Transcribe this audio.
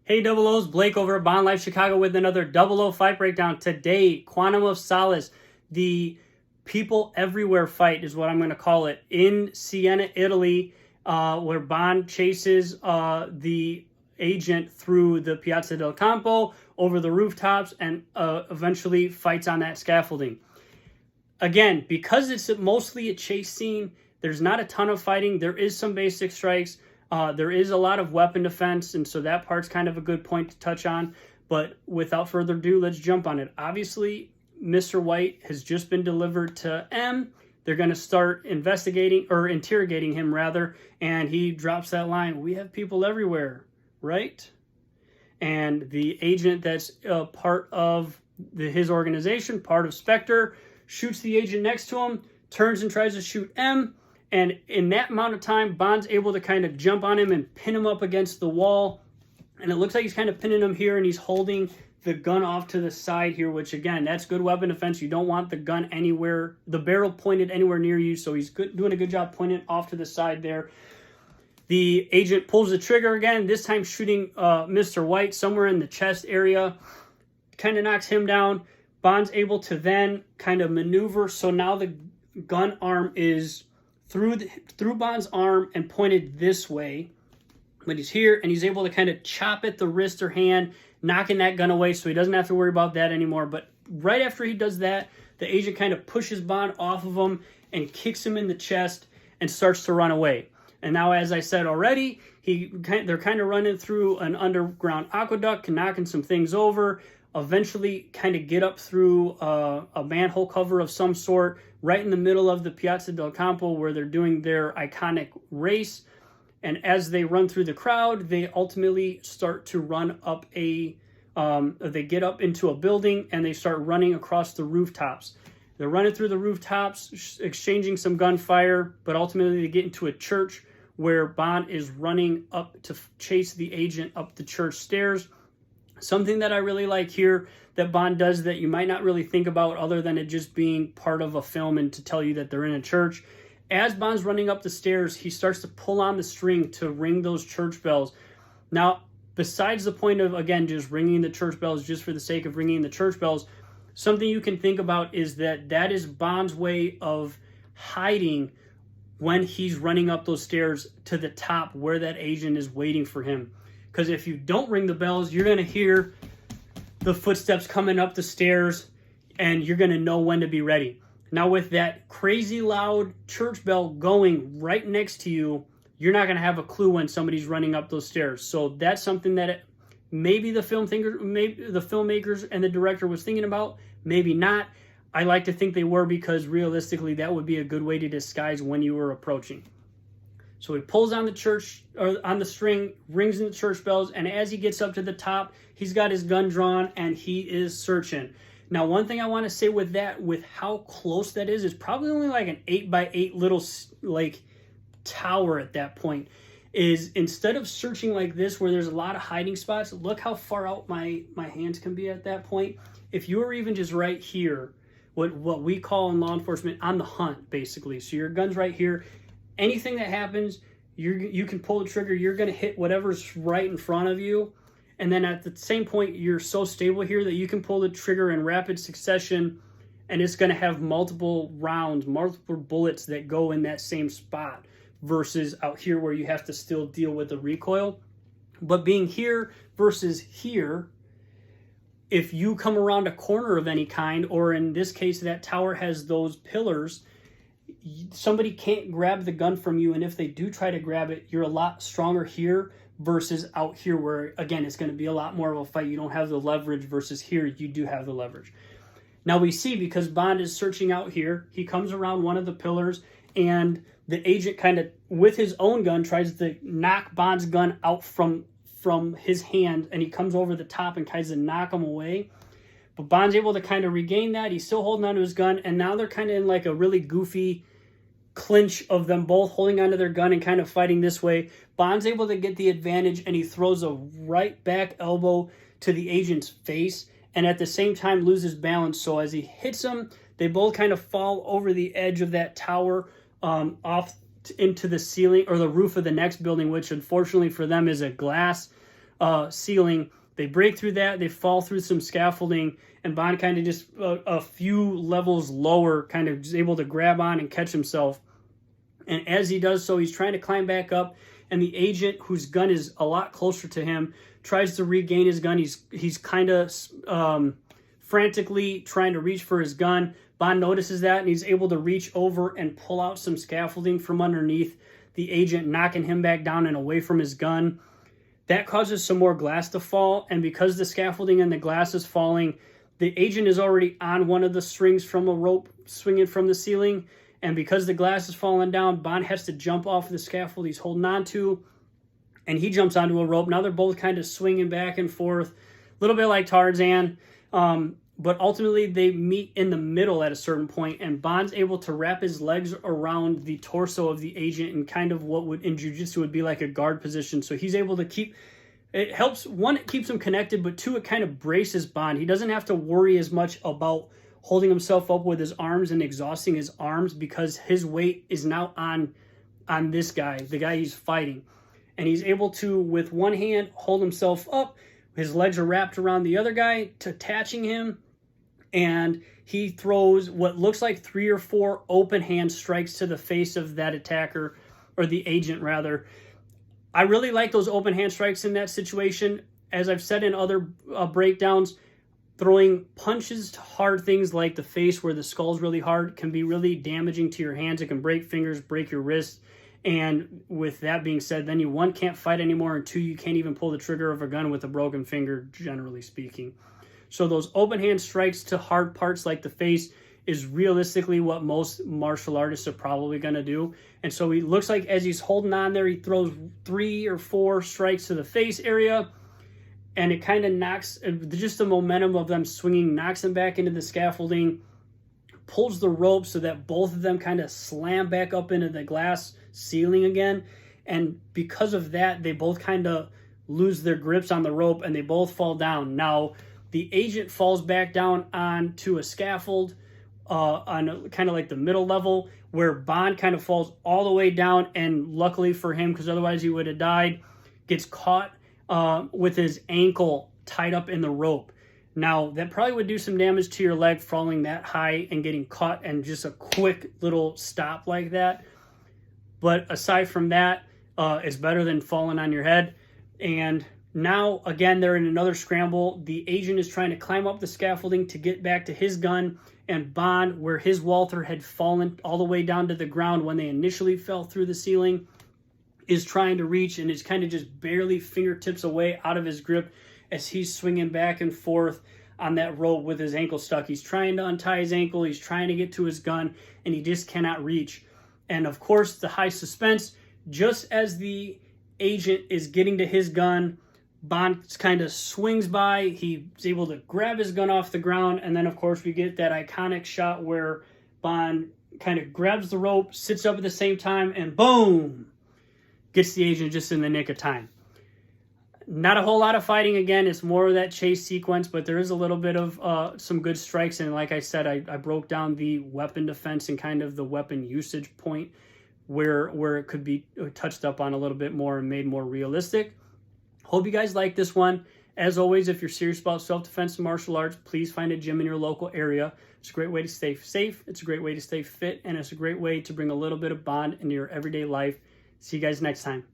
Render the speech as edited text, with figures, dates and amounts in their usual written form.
Hey Double O's, Blake over at Bond Life Chicago with another 005 fight breakdown. Today, Quantum of Solace, the people everywhere fight is what I'm going to call it, in Siena, Italy, where Bond chases the agent through the Piazza del Campo, over the rooftops, and eventually fights on that scaffolding. Again, because it's mostly a chase scene, there's not a ton of fighting. There is some basic strikes. There is a lot of weapon defense, and so that part's kind of a good point to touch on. But without further ado, let's jump on it. Obviously, Mr. White has just been delivered to M. They're going to start investigating, or interrogating him, rather, and he drops that line, "We have people everywhere, right?" And the agent that's part of his organization, part of Spectre, shoots the agent next to him, turns and tries to shoot M. And in that amount of time, Bond's able to kind of jump on him and pin him up against the wall. And it looks like he's kind of pinning him here, and he's holding the gun off to the side here, which, again, that's good weapon defense. You don't want the gun anywhere, the barrel pointed anywhere near you, so he's doing a good job pointing it off to the side there. The agent pulls the trigger again, this time shooting Mr. White somewhere in the chest area. Kind of knocks him down. Bond's able to then kind of maneuver, so now the gun arm is through Bond's arm and pointed this way, but he's here, and he's able to kind of chop at the wrist or hand, knocking that gun away, so he doesn't have to worry about that anymore. But right after he does that, the agent kind of pushes Bond off of him and kicks him in the chest and starts to run away. And now, as I said already, they're kind of running through an underground aqueduct, knocking some things over, eventually kind of get up through a manhole cover of some sort, right in the middle of the Piazza del Campo, where they're doing their iconic race. And as they run through the crowd, they ultimately start to run up they get up into a building, and they start running across the rooftops. They're running through the rooftops, exchanging some gunfire, but ultimately they get into a church where Bond is running up to chase the agent up the church stairs. Something that I really like here that Bond does that you might not really think about, other than it just being part of a film and to tell you that they're in a church. As Bond's running up the stairs, he starts to pull on the string to ring those church bells. Now, besides the point of, again, just ringing the church bells just for the sake of ringing the church bells, something you can think about is that is Bond's way of hiding when he's running up those stairs to the top where that agent is waiting for him. Because if you don't ring the bells, you're going to hear the footsteps coming up the stairs, and you're going to know when to be ready. Now, with that crazy loud church bell going right next to you, you're not going to have a clue when somebody's running up those stairs. So that's something that maybe the filmmakers and the director was thinking about, maybe not. I like to think they were, because realistically, that would be a good way to disguise when you were approaching. So he pulls on the string, rings in the church bells, and as he gets up to the top, he's got his gun drawn and he is searching. Now, one thing I want to say with that, with how close that is, it's probably only like an 8x8 little tower at that point. Is instead of searching like this where there's a lot of hiding spots, look how far out my hands can be at that point. If you were even just right here, what we call in law enforcement on the hunt, basically. So your gun's right here. Anything that happens, you can pull the trigger. You're going to hit whatever's right in front of you. And then at the same point, you're so stable here that you can pull the trigger in rapid succession, and it's going to have multiple rounds, multiple bullets that go in that same spot, versus out here where you have to still deal with the recoil. But being here versus here, if you come around a corner of any kind, or in this case, that tower has those pillars, somebody can't grab the gun from you, and if they do try to grab it, you're a lot stronger here versus out here where, again, it's going to be a lot more of a fight. You don't have the leverage, versus here you do have the leverage. Now we see, because Bond is searching out here, he comes around one of the pillars, and the agent kind of, with his own gun, tries to knock Bond's gun out from his hand, and he comes over the top and tries to knock him away. But Bond's able to kind of regain that. He's still holding onto his gun, and now they're kind of in like a really goofy clinch of them both holding onto their gun and kind of fighting this way. Bond's able to get the advantage, and he throws a right back elbow to the agent's face, and at the same time loses balance. So as he hits him, they both kind of fall over the edge of that tower, off into the ceiling or the roof of the next building, which unfortunately for them is a glass ceiling. They break through that. They fall through some scaffolding, and Bond kind of just a few levels lower kind of is able to grab on and catch himself. And as he does so, he's trying to climb back up, and the agent, whose gun is a lot closer to him, tries to regain his gun. He's kind of frantically trying to reach for his gun. Bond notices that, and he's able to reach over and pull out some scaffolding from underneath the agent, knocking him back down and away from his gun. That causes some more glass to fall, and because the scaffolding and the glass is falling, the agent is already on one of the strings from a rope swinging from the ceiling, and because the glass is falling down, Bond has to jump off the scaffold he's holding on to, and he jumps onto a rope. Now they're both kind of swinging back and forth, a little bit like Tarzan, but ultimately they meet in the middle at a certain point, and Bond's able to wrap his legs around the torso of the agent in kind of what would in jiu-jitsu would be like a guard position. So he's able to keep, it helps, one, it keeps him connected, but two, it kind of braces Bond. He doesn't have to worry as much about holding himself up with his arms and exhausting his arms because his weight is now on this guy, the guy he's fighting. And he's able to, with one hand, hold himself up. His legs are wrapped around the other guy, attaching him. And he throws what looks like 3 or 4 open hand strikes to the face of that attacker, or the agent rather. I really like those open hand strikes in that situation. As I've said in other breakdowns, throwing punches to hard things like the face where the skull's really hard can be really damaging to your hands. It can break fingers, break your wrists. And with that being said, then you, one, can't fight anymore, and two, you can't even pull the trigger of a gun with a broken finger, generally speaking. So those open hand strikes to hard parts like the face is realistically what most martial artists are probably going to do. And so he looks like as he's holding on there, he throws 3 or 4 strikes to the face area, and it kind of knocks, just the momentum of them swinging knocks him back into the scaffolding, pulls the rope so that both of them kind of slam back up into the glass ceiling again. And because of that, they both kind of lose their grips on the rope and they both fall down. Now, the agent falls back down onto a scaffold on kind of like the middle level, where Bond kind of falls all the way down, and luckily for him, because otherwise he would have died, gets caught with his ankle tied up in the rope. Now, that probably would do some damage to your leg falling that high and getting caught, and just a quick little stop like that. But aside from that, it's better than falling on your head. And now, again, they're in another scramble. The agent is trying to climb up the scaffolding to get back to his gun, and Bond, where his Walther had fallen all the way down to the ground when they initially fell through the ceiling, is trying to reach, and is kind of just barely fingertips away out of his grip as he's swinging back and forth on that rope with his ankle stuck. He's trying to untie his ankle, he's trying to get to his gun, and he just cannot reach. And of course, the high suspense, just as the agent is getting to his gun, Bond kind of swings by, he's able to grab his gun off the ground, and then of course we get that iconic shot where Bond kind of grabs the rope, sits up at the same time, and boom! Gets the agent just in the nick of time. Not a whole lot of fighting again, it's more of that chase sequence, but there is a little bit of some good strikes, and like I said, I broke down the weapon defense and kind of the weapon usage point where it could be touched up on a little bit more and made more realistic. Hope you guys like this one. As always, if you're serious about self-defense and martial arts, please find a gym in your local area. It's a great way to stay safe, it's a great way to stay fit, and it's a great way to bring a little bit of Bond into your everyday life. See you guys next time.